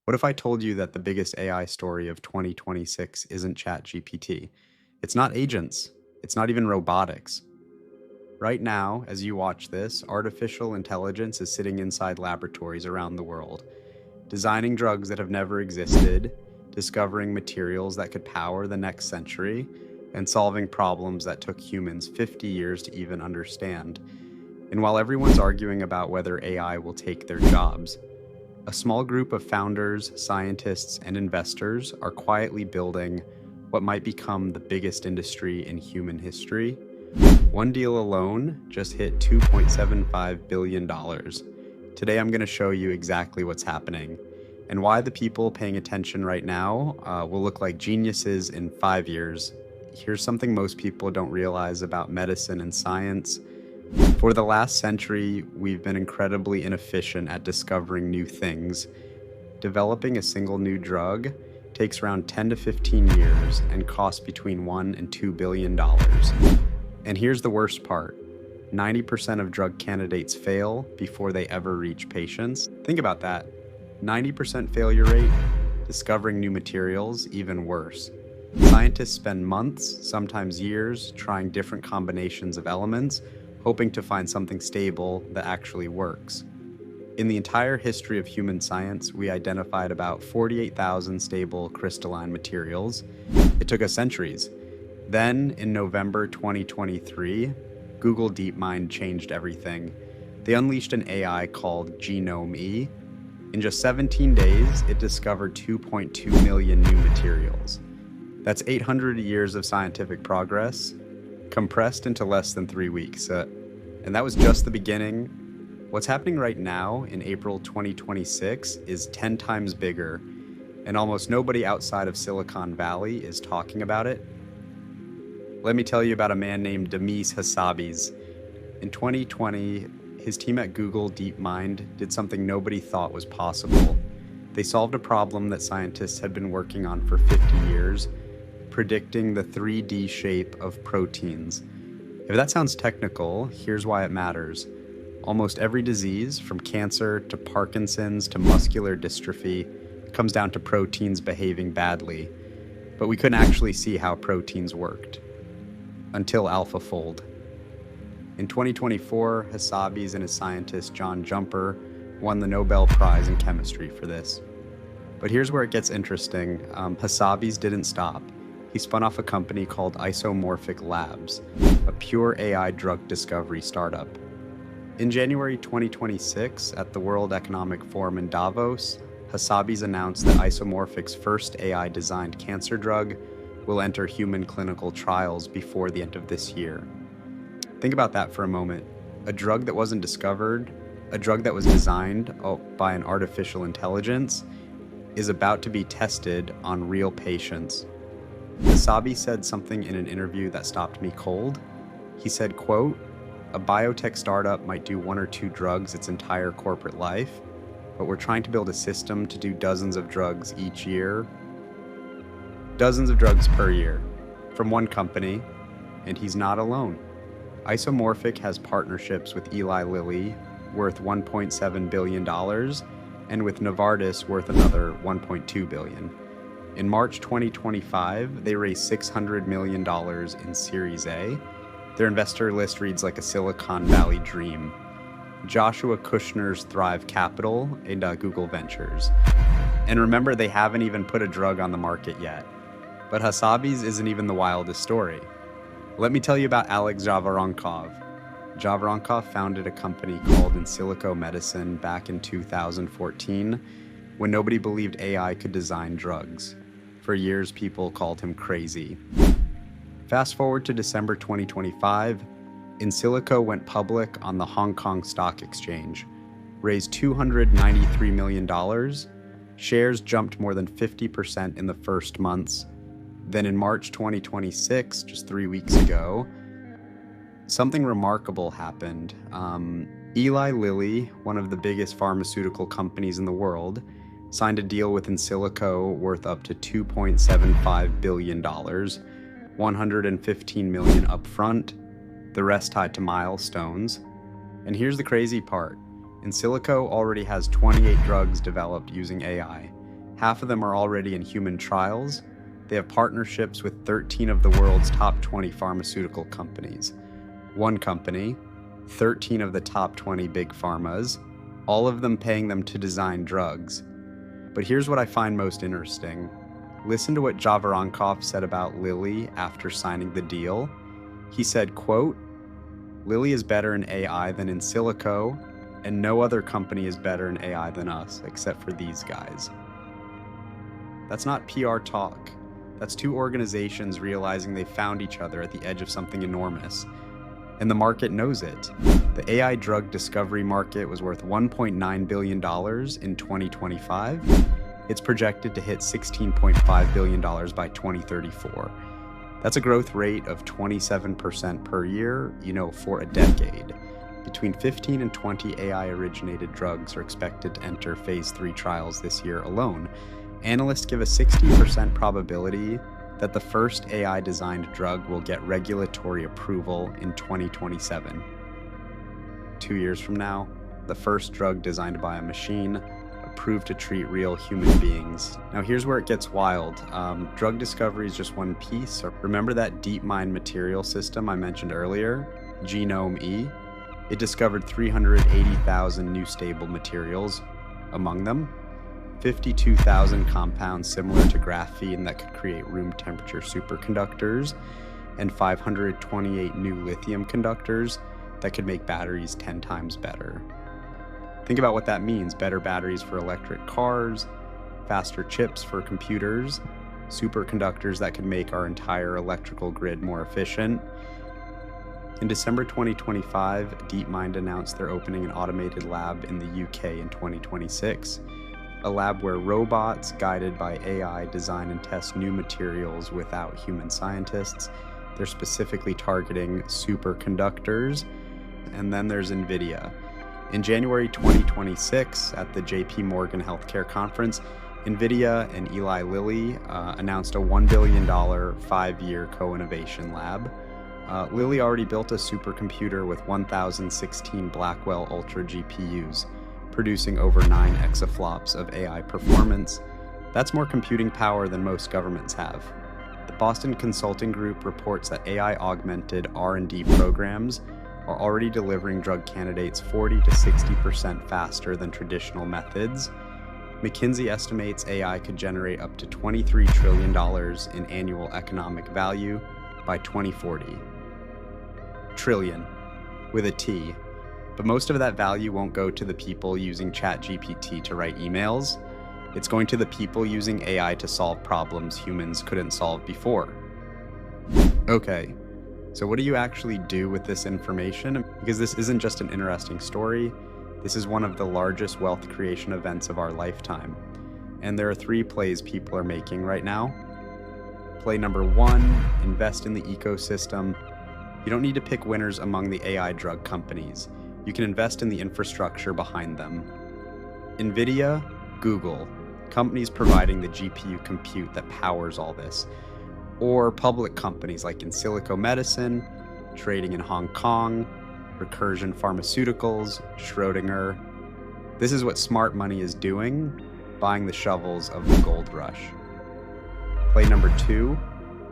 What if I told you that the biggest AI story of 2026 isn't ChatGPT? It's not agents. It's not even robotics. Right now, as you watch this, artificial intelligence is sitting inside laboratories around the world, designing drugs that have never existed, discovering materials that could power the next century, and solving problems that took humans 50 years to even understand. And while everyone's arguing about whether AI will take their jobs, a small group of founders, scientists, and investors are quietly building what might become the biggest industry in human history. One deal alone just hit $2.75 billion. Today I'm going to show you exactly what's happening and why the people paying attention right now will look like geniuses in 5 years. Here's something most people don't realize about medicine and science. For the last century, we've been incredibly inefficient at discovering new things. Developing a single new drug takes around 10 to 15 years and costs between $1 and $2 billion. And here's the worst part. 90% of drug candidates fail before they ever reach patients. Think about that. 90% failure rate, discovering new materials, even worse. Scientists spend months, sometimes years, trying different combinations of elements, hoping to find something stable that actually works. In the entire history of human science, we identified about 48,000 stable crystalline materials. It took us centuries. Then, in November 2023, Google DeepMind changed everything. They unleashed an AI called GNoME. In just 17 days, it discovered 2.2 million new materials. That's 800 years of scientific progress, compressed into less than 3 weeks. And that was just the beginning. What's happening right now in April 2026 is 10 times bigger, and almost nobody outside of Silicon Valley is talking about it. Let me tell you about a man named Demis Hassabis. In 2020, his team at Google DeepMind did something nobody thought was possible. They solved a problem that scientists had been working on for 50 years, predicting the 3D shape of proteins. If that sounds technical, here's why it matters. Almost every disease, from cancer to Parkinson's to muscular dystrophy, comes down to proteins behaving badly. But we couldn't actually see how proteins worked until AlphaFold. In 2024, Hassabis and his scientist John Jumper won the Nobel Prize in chemistry for this. But here's where it gets interesting. Hassabis didn't stop. He spun off a company called Isomorphic Labs, a pure AI drug discovery startup. In January 2026, at the World Economic Forum in Davos, Hassabis announced that Isomorphic's first AI-designed cancer drug will enter human clinical trials before the end of this year. Think about that for a moment. A drug that wasn't discovered, a drug that was designed by an artificial intelligence, is about to be tested on real patients. Hassabis said something in an interview that stopped me cold. He said, quote, "A biotech startup might do 1 or 2 drugs its entire corporate life, but we're trying to build a system to do dozens of drugs each year. Dozens of drugs per year, from one company, and he's not alone." Isomorphic has partnerships with Eli Lilly, worth $1.7 billion, and with Novartis, worth another $1.2 billion. In March 2025, they raised $600 million in Series A. Their investor list reads like a Silicon Valley dream. Joshua Kushner's Thrive Capital and Google Ventures. And remember, they haven't even put a drug on the market yet. But Hassabis isn't even the wildest story. Let me tell you about Alex Zhavoronkov. Zhavoronkov founded a company called Insilico Medicine back in 2014, when nobody believed AI could design drugs. For years, people called him crazy. Fast forward to December 2025, Insilico went public on the Hong Kong Stock Exchange, raised $293 million, shares jumped more than 50% in the first months. Then in March 2026, just 3 weeks ago, something remarkable happened. Eli Lilly, one of the biggest pharmaceutical companies in the world, signed a deal with Insilico worth up to $2.75 billion, $115 million upfront, the rest tied to milestones. And here's the crazy part. Insilico already has 28 drugs developed using AI. Half of them are already in human trials. They have partnerships with 13 of the world's top 20 pharmaceutical companies. One company, 13 of the top 20 big pharmas, all of them paying them to design drugs. But here's what I find most interesting. Listen to what Zhavoronkov said about Lilly after signing the deal. He said, quote, "Lilly is better in AI than Insilico, and no other company is better in AI than us, except for these guys." That's not PR talk. That's two organizations realizing they found each other at the edge of something enormous. And the market knows it. The AI drug discovery market was worth $1.9 billion in 2025. It's projected to hit $16.5 billion by 2034. That's a growth rate of 27% per year, for a decade. Between 15 and 20 AI-originated drugs are expected to enter phase 3 trials this year alone. Analysts give a 60% probability that the first AI-designed drug will get regulatory approval in 2027. 2 years from now, the first drug designed by a machine approved to treat real human beings. Now here's where it gets wild. Drug discovery is just one piece. Remember that DeepMind material system I mentioned earlier, GNoME? It discovered 380,000 new stable materials, among them 52,000 compounds similar to graphene that could create room temperature superconductors, and 528 new lithium conductors that could make batteries 10 times better. Think about what that means: better batteries for electric cars, faster chips for computers, superconductors that could make our entire electrical grid more efficient. In December 2025, DeepMind announced they're opening an automated lab in the UK in 2026, a lab where robots guided by AI design and test new materials without human scientists. They're specifically targeting superconductors. And then there's NVIDIA. In January 2026, at the JP Morgan Healthcare Conference, NVIDIA and Eli Lilly announced a $1 billion 5-year co-innovation lab. Lilly already built a supercomputer with 1,016 Blackwell Ultra GPUs, producing over 9 exaflops of AI performance. That's more computing power than most governments have. The Boston Consulting Group reports that AI-augmented R&D programs are already delivering drug candidates 40 to 60% faster than traditional methods. McKinsey estimates AI could generate up to $23 trillion in annual economic value by 2040. Trillion, with a T. But most of that value won't go to the people using ChatGPT to write emails. It's going to the people using AI to solve problems humans couldn't solve before. Okay, so what do you actually do with this information? Because this isn't just an interesting story, this is one of the largest wealth creation events of our lifetime. And there are 3 plays people are making right now. Play number 1, invest in the ecosystem. You don't need to pick winners among the AI drug companies. You can invest in the infrastructure behind them. NVIDIA, Google, companies providing the GPU compute that powers all this. Or public companies like Insilico Medicine, trading in Hong Kong, Recursion Pharmaceuticals, Schrödinger. This is what smart money is doing, buying the shovels of the gold rush. Play number 2,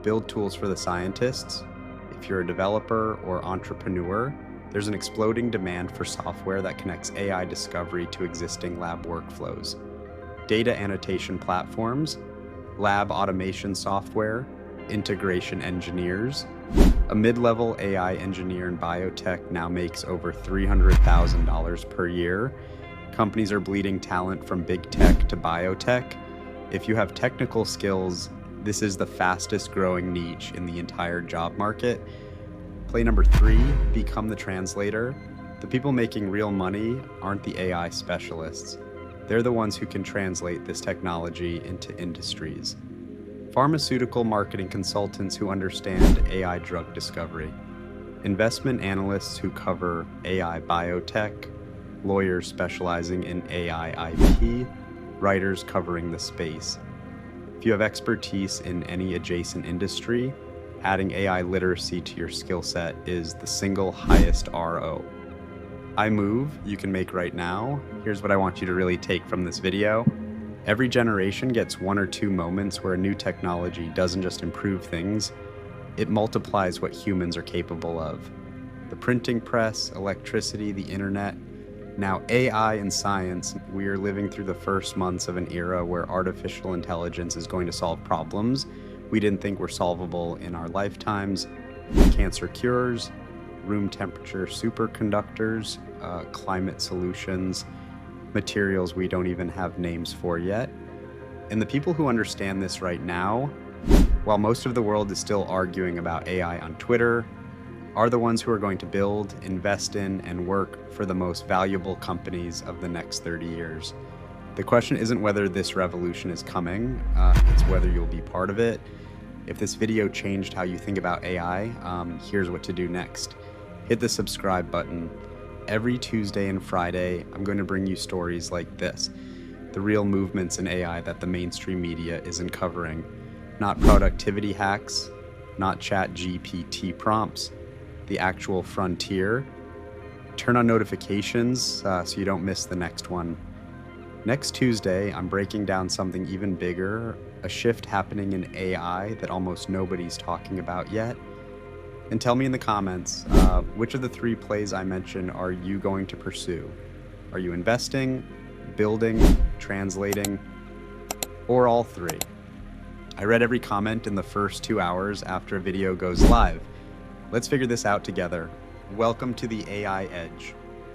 build tools for the scientists. If you're a developer or entrepreneur, there's an exploding demand for software that connects AI discovery to existing lab workflows. Data annotation platforms, lab automation software, integration engineers. A mid-level AI engineer in biotech now makes over $300,000 per year. Companies are bleeding talent from big tech to biotech. If you have technical skills, this is the fastest growing niche in the entire job market. Play number 3, become the translator. The people making real money aren't the AI specialists. They're the ones who can translate this technology into industries. Pharmaceutical marketing consultants who understand AI drug discovery. Investment analysts who cover AI biotech. Lawyers specializing in AI IP. Writers covering the space. If you have expertise in any adjacent industry, adding AI literacy to your skill set is the single highest RO. Move you can make right now. Here's what I want you to really take from this video. Every generation gets one or two moments where a new technology doesn't just improve things, it multiplies what humans are capable of. The printing press, electricity, the internet, now AI and science. We are living through the first months of an era where artificial intelligence is going to solve problems we didn't think were solvable in our lifetimes. Cancer cures, room temperature superconductors, climate solutions, materials we don't even have names for yet. And the people who understand this right now, while most of the world is still arguing about AI on Twitter, are the ones who are going to build, invest in, and work for the most valuable companies of the next 30 years. The question isn't whether this revolution is coming, it's whether you'll be part of it. If this video changed how you think about AI, here's what to do next. Hit the subscribe button. Every Tuesday and Friday, I'm going to bring you stories like this, the real movements in AI that the mainstream media isn't covering. Not productivity hacks, not ChatGPT prompts, the actual frontier. Turn on notifications so you don't miss the next one. Next Tuesday, I'm breaking down something even bigger, a shift happening in AI that almost nobody's talking about yet. And tell me in the comments, which of the three plays I mentioned are you going to pursue? Are you investing, building, translating, or all three? I read every comment in the first 2 hours after a video goes live. Let's figure this out together. Welcome to the AI Edge.